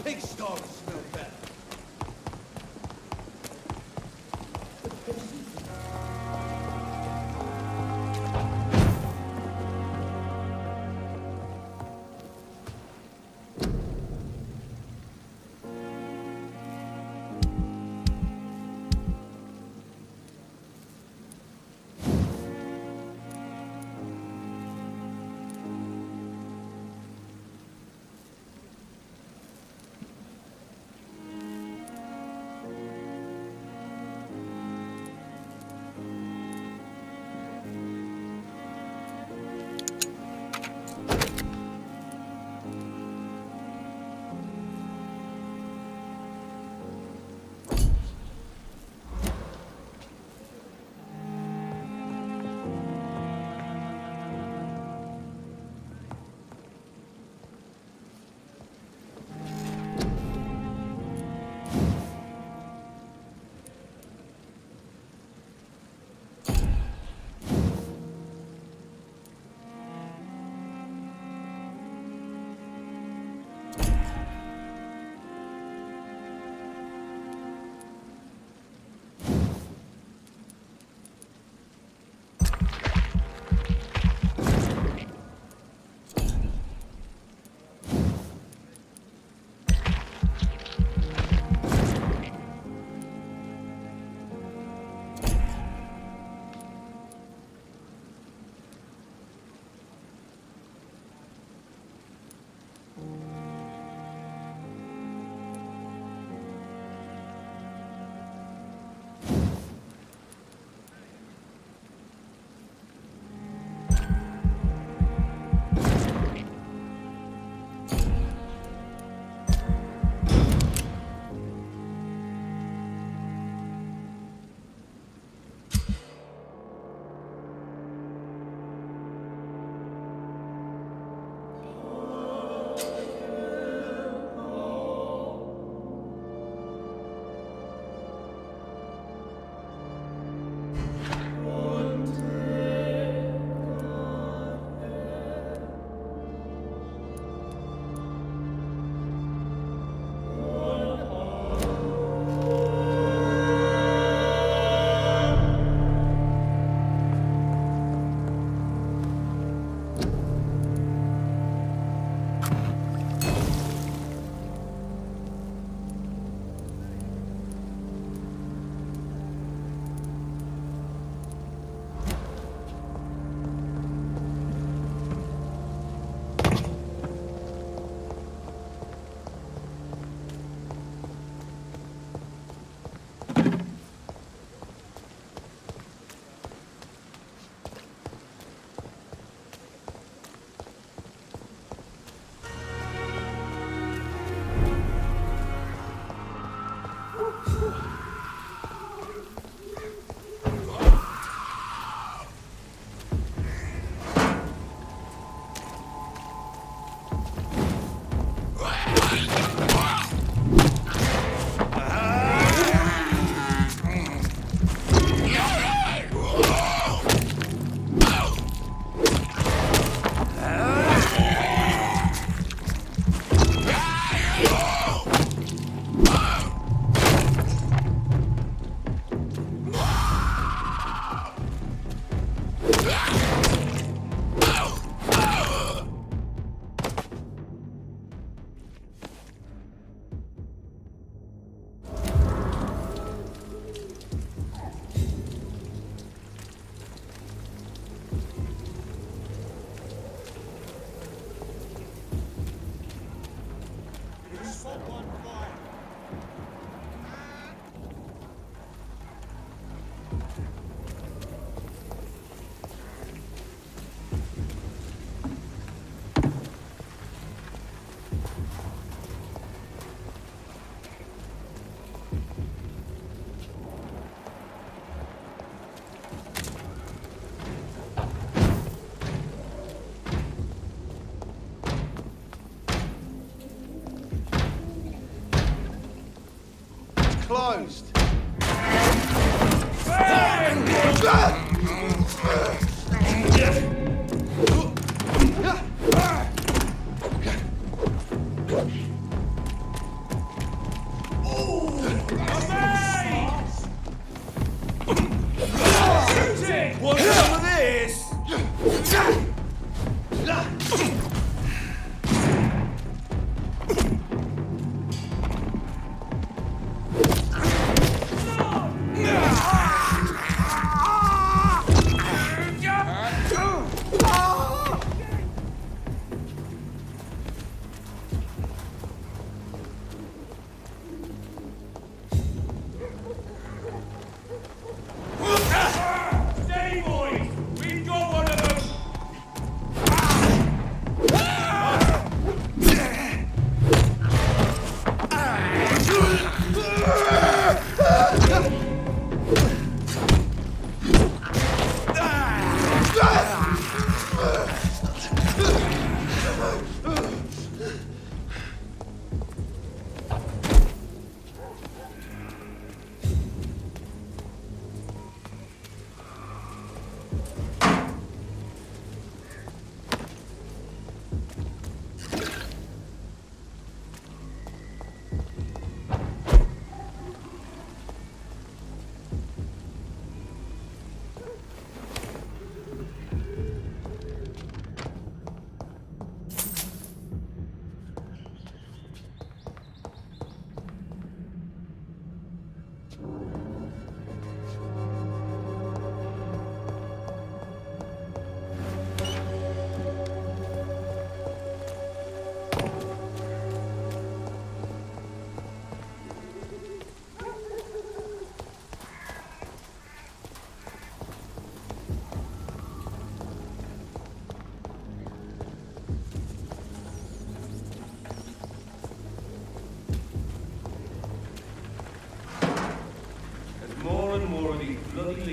Pig stalls smell better. Closed.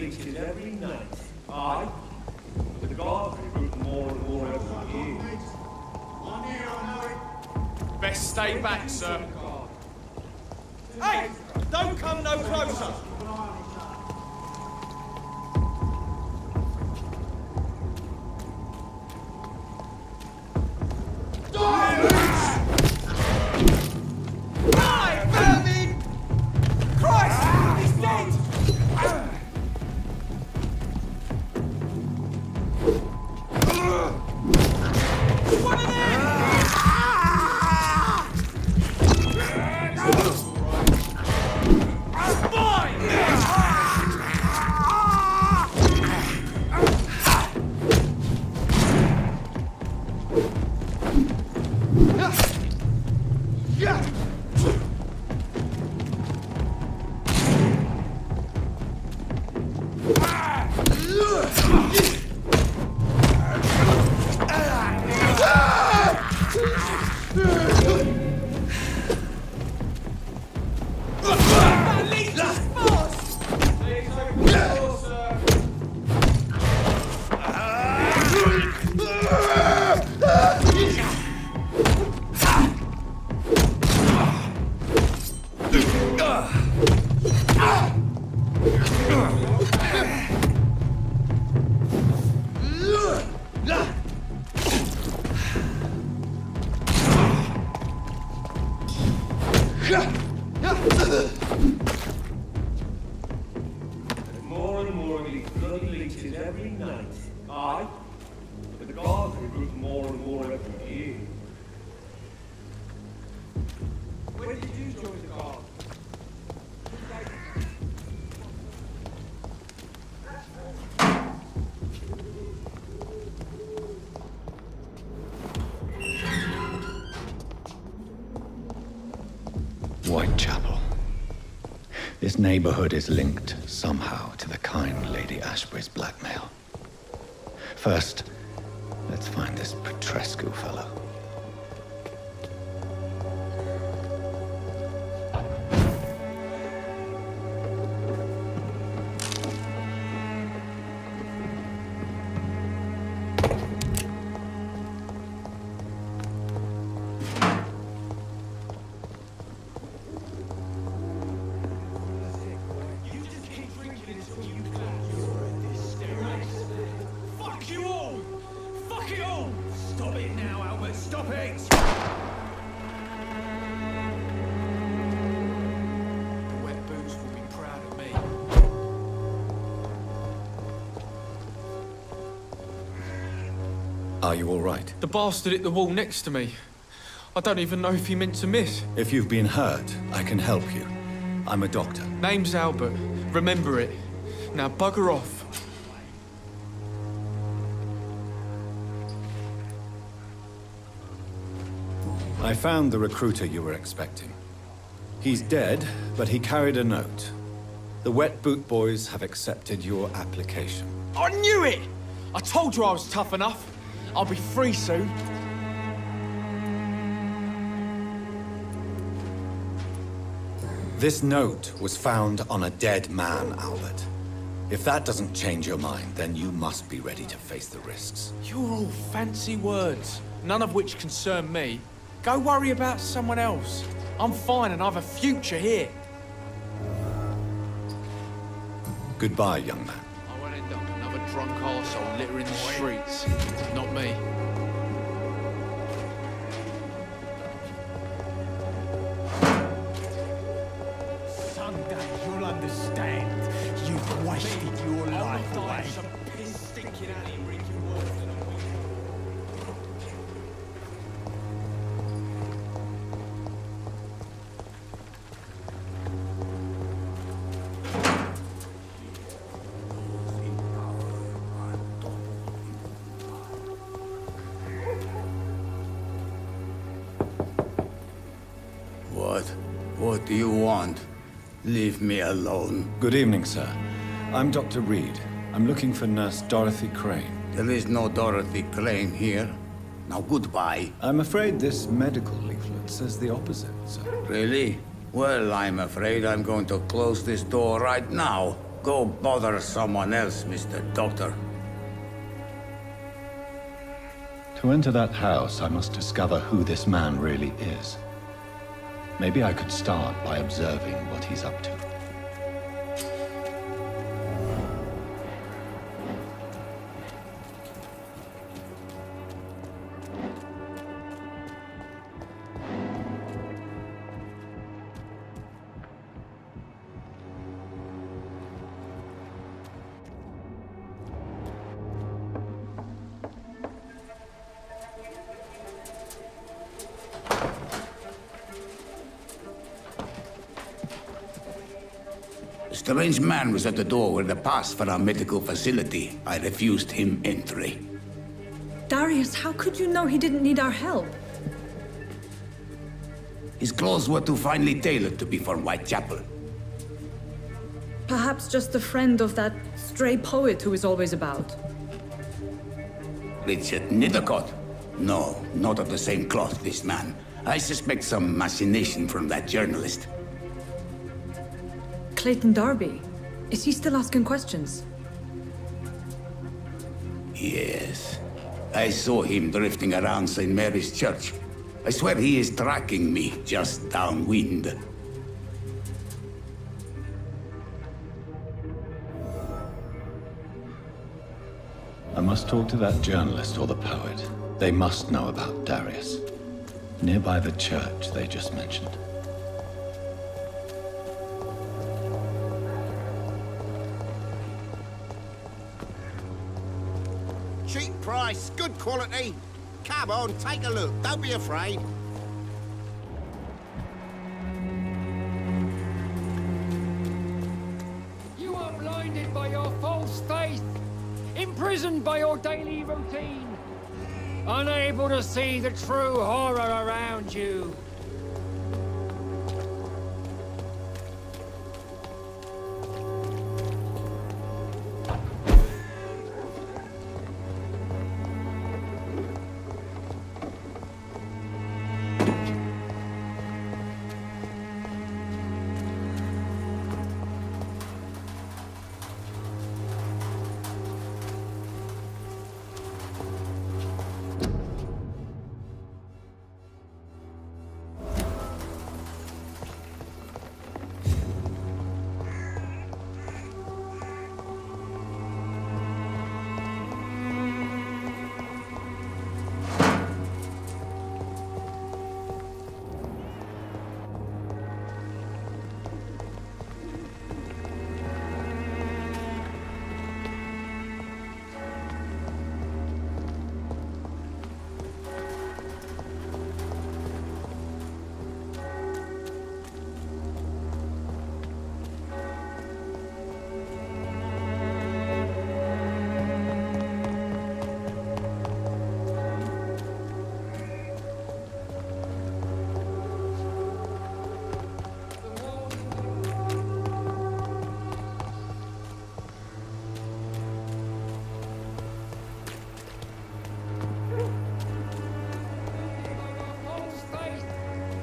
deleted every night. Aye. The guards recruit more and more every year. Best stay back, sir. Hey! Don't come no closer! More and more of these bloody leeches every night. Aye. The guards recruit more and more every year. When did you join the guard? Whitechapel. This neighborhood is linked somehow to the kind Lady Ashbury's blackmail. First, let's find this Petrescu fellow. Are you all right? The bastard hit the wall next to me. I don't even know if he meant to miss. If you've been hurt, I can help you. I'm a doctor. Name's Albert. Remember it. Now bugger off. I found the recruiter you were expecting. He's dead, but he carried a note. The Wet Boot Boys have accepted your application. I knew it! I told you I was tough enough. I'll be free soon. This note was found on a dead man, Albert. If that doesn't change your mind, then you must be ready to face the risks. You're all fancy words, none of which concern me. Go worry about someone else. I'm fine and I've a future here. Goodbye, young man. I won't end up another drunk arsehole littering the streets. Not me. Someday you'll understand. You've wasted your life away. Some piss stinking alley reeking water than a week. What do you want? Leave me alone. Good evening, sir. I'm Dr. Reed. I'm looking for Nurse Dorothy Crane. There is no Dorothy Crane here. Now goodbye. I'm afraid this medical leaflet says the opposite, sir. Really? Well, I'm afraid I'm going to close this door right now. Go bother someone else, Mr. Doctor. To enter that house, I must discover who this man really is. Maybe I could start by observing what he's up to. A strange man was at the door with a pass for our medical facility. I refused him entry. Darius, how could you know he didn't need our help? His clothes were too finely tailored to be for Whitechapel. Perhaps just a friend of that stray poet who is always about. Richard Nithercott? No, not of the same cloth, this man. I suspect some machination from that journalist. Clayton Darby. Is he still asking questions? Yes. I saw him drifting around St. Mary's Church. I swear he is tracking me just downwind. I must talk to that journalist or the poet. They must know about Darius. Nearby the church they just mentioned. Cheap price, good quality. Come on, take a look. Don't be afraid. You are blinded by your false faith, imprisoned by your daily routine, unable to see the true horror around you.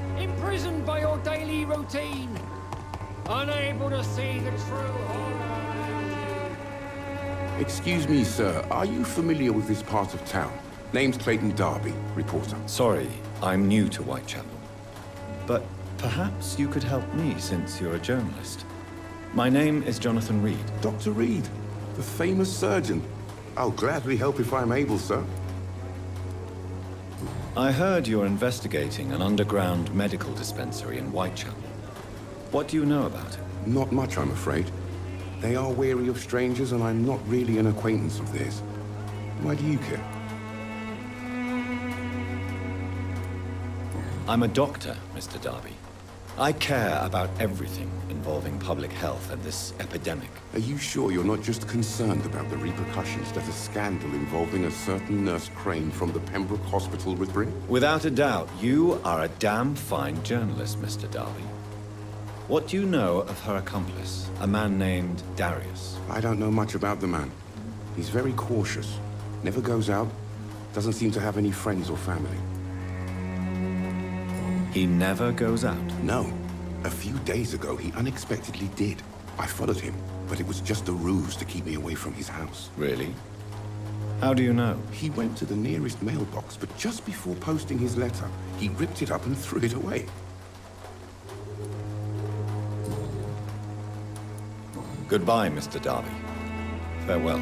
Imprisoned by your daily routine, unable to see the true horror around you. Excuse me, sir. Are you familiar with this part of town? Name's Clayton Darby, reporter. Sorry, I'm new to Whitechapel. But perhaps you could help me since you're a journalist. My name is Jonathan Reed. Dr. Reed, the famous surgeon. I'll gladly help if I'm able, sir. I heard you're investigating an underground medical dispensary in Whitechapel. What do you know about it? Not much, I'm afraid. They are wary of strangers, and I'm not really an acquaintance of theirs. Why do you care? I'm a doctor, Mr. Darby. I care about everything involving public health and this epidemic. Are you sure you're not just concerned about the repercussions that a scandal involving a certain Nurse Crane from the Pembroke Hospital would bring? Without a doubt, you are a damn fine journalist, Mr. Darby. What do you know of her accomplice, a man named Darius? I don't know much about the man. He's very cautious. Never goes out. Doesn't seem to have any friends or family. He never goes out. No. A few days ago, he unexpectedly did. I followed him. but it was just a ruse to keep me away from his house. Really? How do you know? He went to the nearest mailbox, but just before posting his letter, he ripped it up and threw it away. Goodbye, Mr. Darby. Farewell.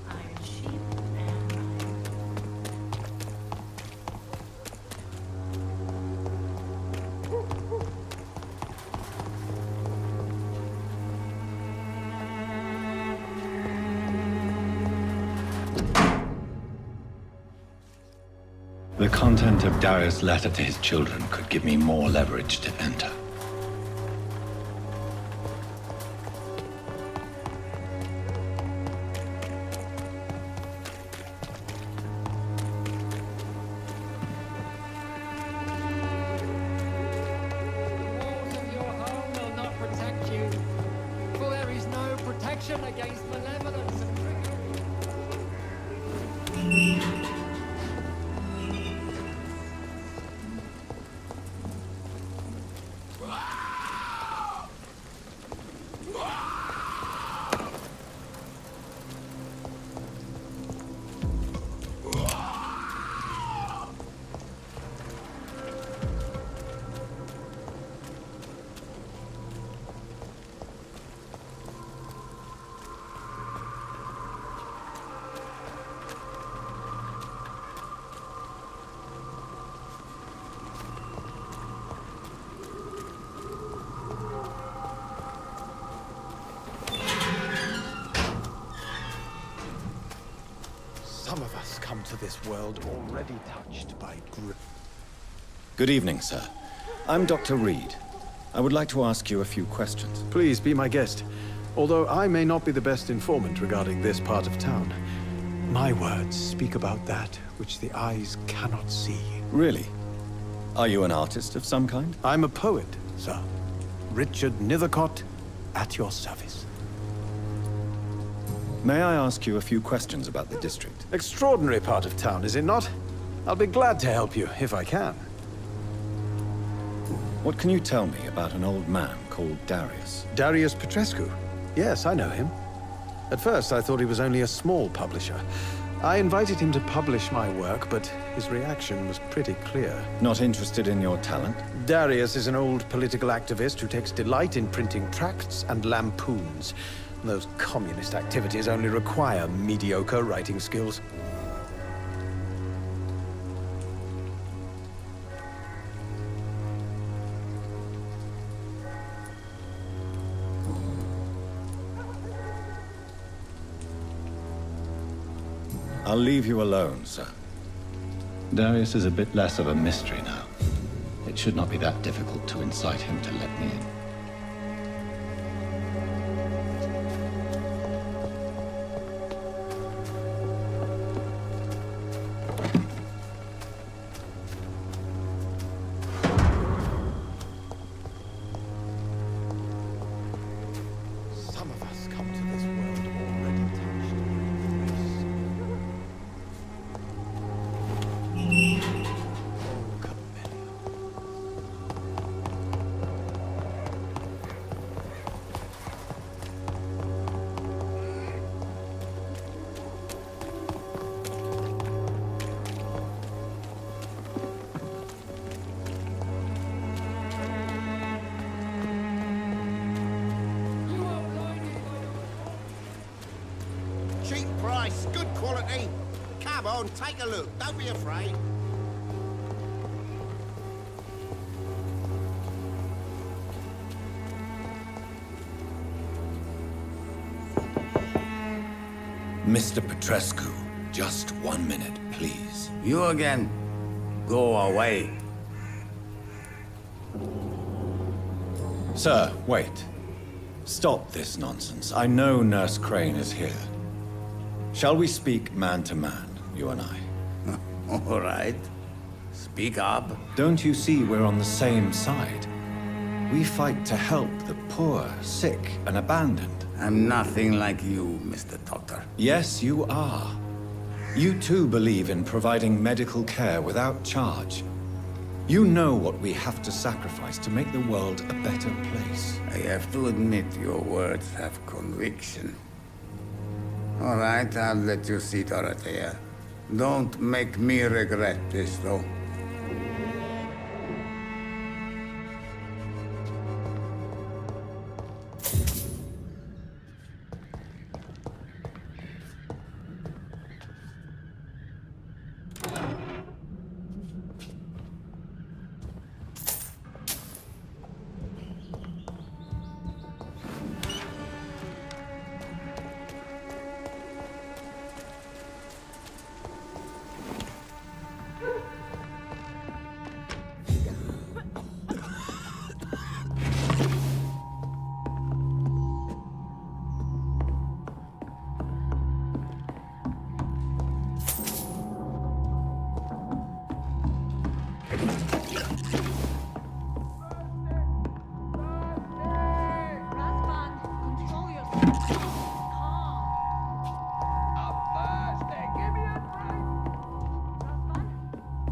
I'm Sheen, and The content of Darius' letter to his children could give me more leverage to enter. The walls of your home will not protect you, for there is no protection against malevolence and trickery. Some of us come to this world already touched by grief. Good evening, sir. I'm Dr. Reed. I would like to ask you a few questions. Please be my guest. Although I may not be the best informant regarding this part of town, my words speak about that which the eyes cannot see. Really? Are you an artist of some kind? I'm a poet, sir. Richard Nethercott, at your service. May I ask you a few questions about the district? Extraordinary part of town, is it not? I'll be glad to help you, if I can. What can you tell me about an old man called Darius? Darius Petrescu? Yes, I know him. At first, I thought he was only a small publisher. I invited him to publish my work, but his reaction was pretty clear. Not interested in your talent? Darius is an old political activist who takes delight in printing tracts and lampoons. Those communist activities only require mediocre writing skills. I'll leave you alone, sir. Darius is a bit less of a mystery now. It should not be that difficult to incite him to let me in. Some of us come to this world already touched by grief. Oh, Camellia. You are blinded by your Cheap price, good quality. Come on, take a look. Don't be afraid. Mr. Petrescu, just 1 minute, please. You again? Go away. Sir, wait. Stop this nonsense. I know Nurse Crane is here. Shall we speak man to man, you and I? All right. Speak up. Don't you see we're on the same side? We fight to help the poor, sick, and abandoned. I'm nothing like you, Mr. Doctor. Yes, you are. You too believe in providing medical care without charge. You know what we have to sacrifice to make the world a better place. I have to admit your words have conviction. All right, I'll let you see, Dorothea. Don't make me regret this, though.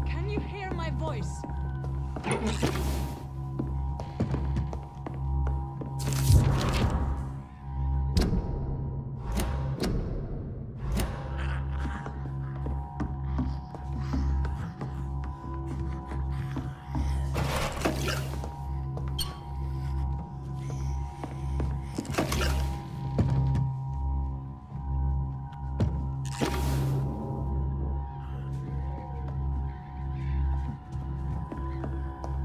Can you hear my voice?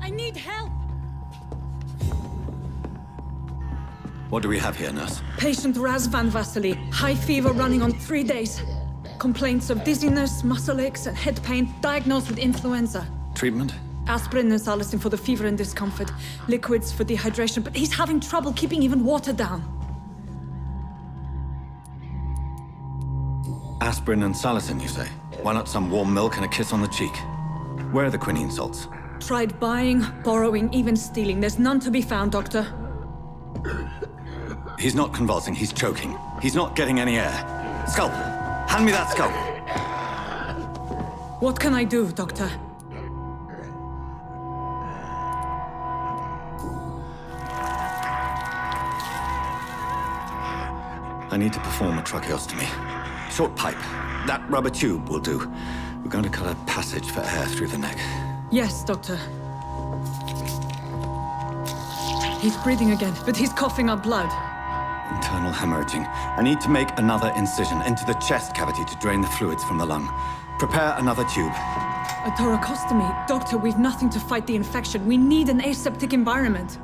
I need help! What do we have here, nurse? Patient Razvan Vasily. High fever running on 3 days. Complaints of dizziness, muscle aches, and head pain. Diagnosed with influenza. Treatment? Aspirin and salicin for the fever and discomfort. Liquids for dehydration, but he's having trouble keeping even water down. Aspirin and salicin, you say? Why not some warm milk and a kiss on the cheek? Where are the quinine salts? Tried buying, borrowing, even stealing. There's none to be found, Doctor. He's not convulsing, he's choking. He's not getting any air. Sculp! Hand me that sculp! What can I do, Doctor? I need to perform a tracheostomy. Short pipe. That rubber tube will do. We're going to cut a passage for air through the neck. Yes, Doctor. He's breathing again, but he's coughing up blood. Internal hemorrhaging. I need to make another incision into the chest cavity to drain the fluids from the lung. Prepare another tube. A thoracostomy? Doctor, we've nothing to fight the infection. We need an aseptic environment.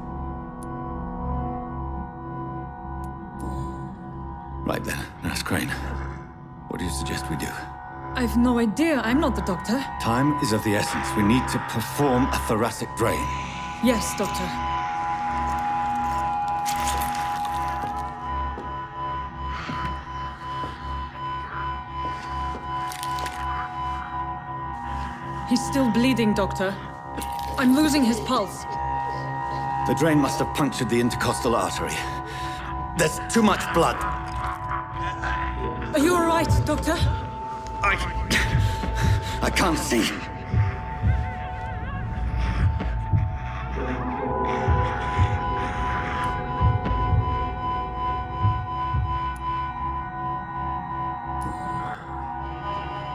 Right then, Nurse Crane. What do you suggest we do? I've no idea. I'm not the doctor. Time is of the essence. We need to perform a thoracic drain. Yes, Doctor. He's still bleeding, Doctor. I'm losing his pulse. The drain must have punctured the intercostal artery. There's too much blood. Are you all right, Doctor? I can't see.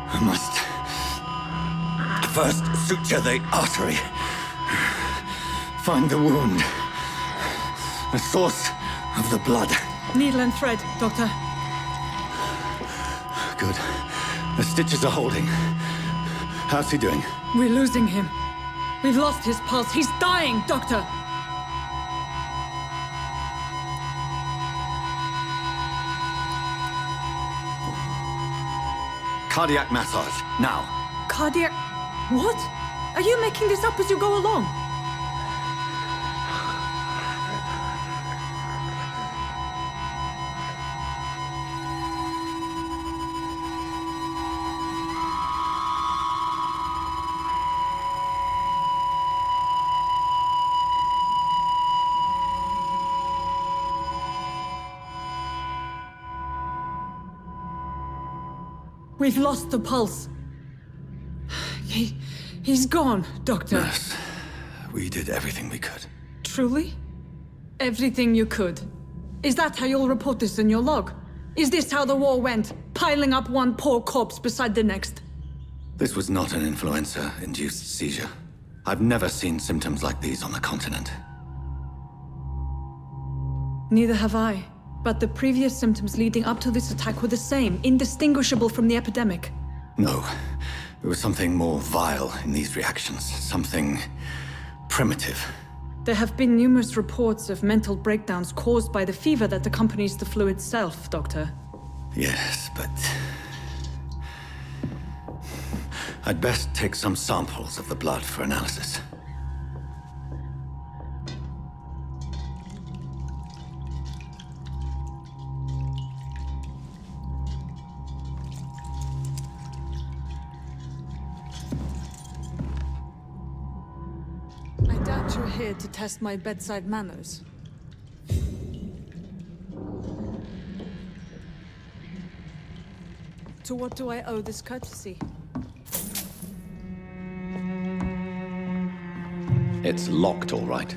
I must first suture the artery. Find the wound. The source of the blood. Needle and thread, Doctor. Good. The stitches are holding. How's he doing? We're losing him. We've lost his pulse. He's dying, Doctor! Cardiac massage, now. Cardiac... What? Are you making this up as you go along? We've lost the pulse. He's gone, Doctor. Nurse, we did everything we could. Truly? Everything you could. Is that how you'll report this in your log? Is this how the war went? Piling up one poor corpse beside the next? This was not an influenza-induced seizure. I've never seen symptoms like these on the continent. Neither have I. But the previous symptoms leading up to this attack were the same, indistinguishable from the epidemic. No. There was something more vile in these reactions. Something primitive. There have been numerous reports of mental breakdowns caused by the fever that accompanies the flu itself, Doctor. Yes, but... I'd best take some samples of the blood for analysis. I doubt you're here to test my bedside manners. To what do I owe this courtesy? It's locked, all right.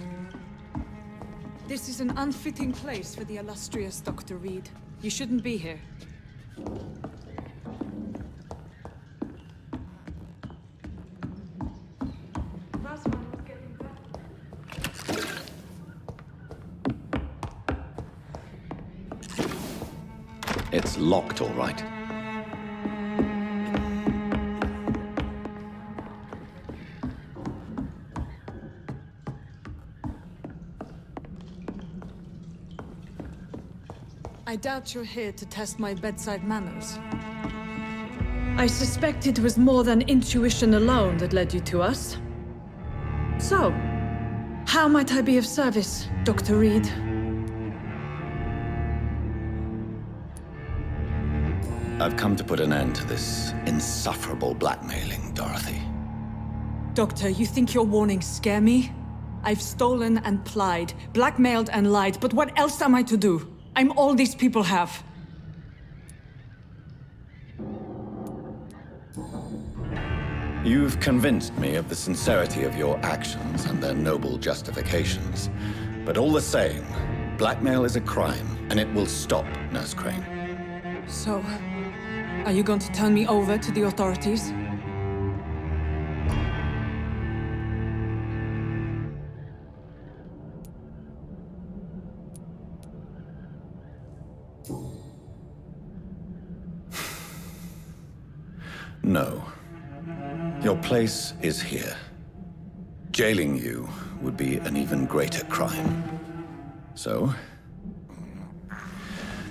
This is an unfitting place for the illustrious Dr. Reed. You shouldn't be here. It's locked, all right. I doubt you're here to test my bedside manners. I suspect it was more than intuition alone that led you to us. So, how might I be of service, Dr. Reed? I've come to put an end to this insufferable blackmailing, Dorothy. Doctor, you think your warnings scare me? I've stolen and plied, blackmailed and lied, but what else am I to do? I'm all these people have. You've convinced me of the sincerity of your actions and their noble justifications. But all the same, blackmail is a crime, and it will stop, Nurse Crane. So, are you going to turn me over to the authorities? No. Your place is here. Jailing you would be an even greater crime. So,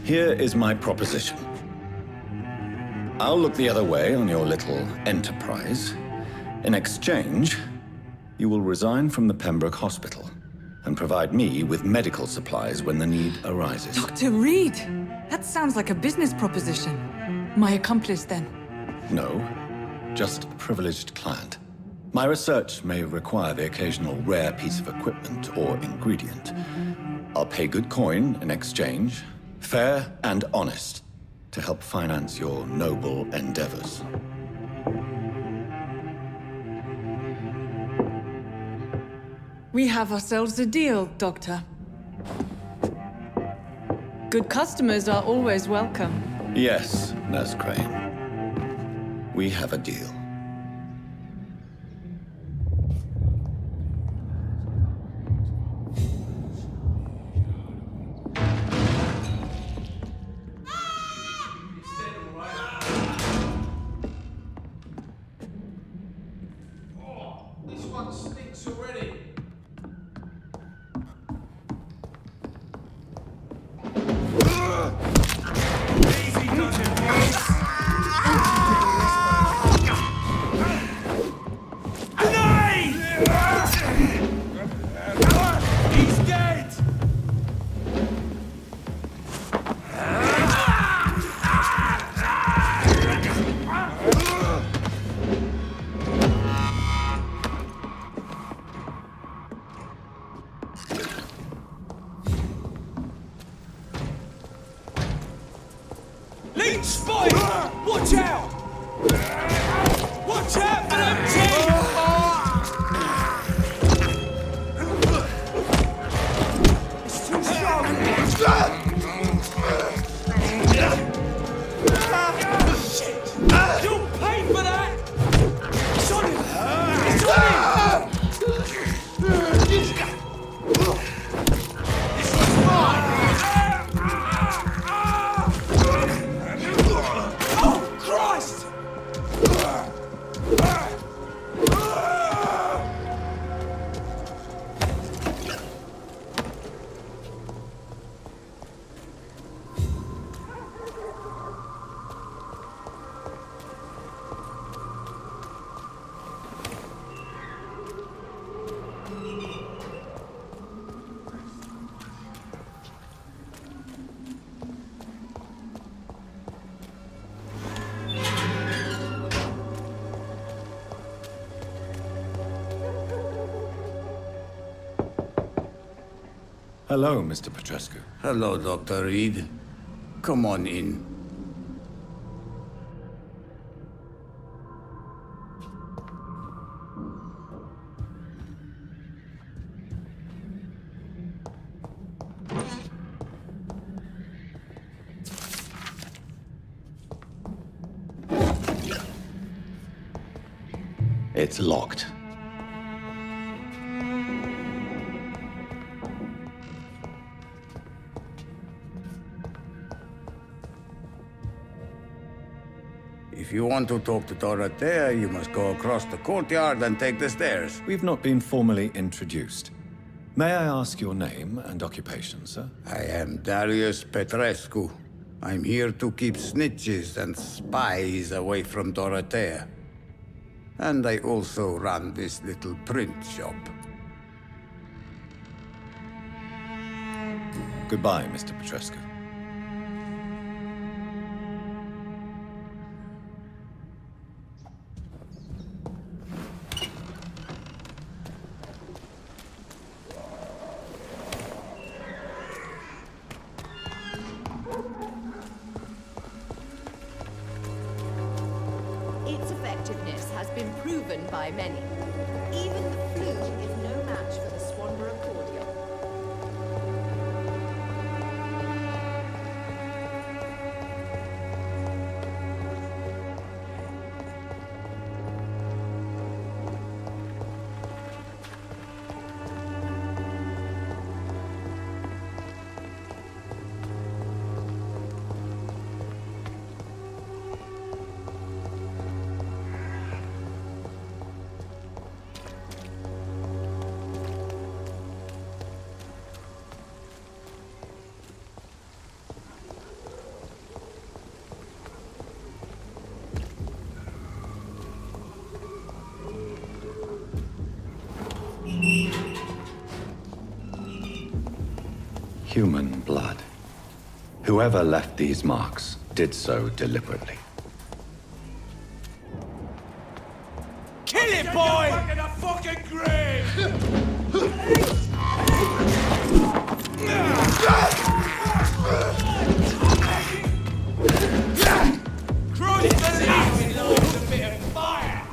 here is my proposition. I'll look the other way on your little enterprise. In exchange, you will resign from the Pembroke Hospital and provide me with medical supplies when the need arises. Dr. Reed! That sounds like a business proposition. My accomplice, then? No, just a privileged client. My research may require the occasional rare piece of equipment or ingredient. I'll pay good coin in exchange, fair and honest, to help finance your noble endeavors. We have ourselves a deal, Doctor. Good customers are always welcome. Yes, Nurse Crane. We have a deal. This one stinks already. Easy, He's dead! Leech spotted! Watch out! Watch out for them teeth! It's too strong. Shit! You'll pay for that! It's on him! It's on him! This one's mine! Oh, Christ! Hello, Mr. Petrescu. Hello, Dr. Reed. Come on in. It's locked. If you want to talk to Dorothea, you must go across the courtyard and take the stairs. We've not been formally introduced. May I ask your name and occupation, sir? I am Darius Petrescu. I'm here to keep snitches and spies away from Dorothea. And I also run this little print shop. Goodbye, Mr. Petrescu. Its effectiveness has been proven by many. Even the flu is no match for the Swanborough cordial. Human blood. Whoever left these marks did so deliberately. Kill it, boy! In a fucking grave! Christ, believe me, Lord's a bit of fire!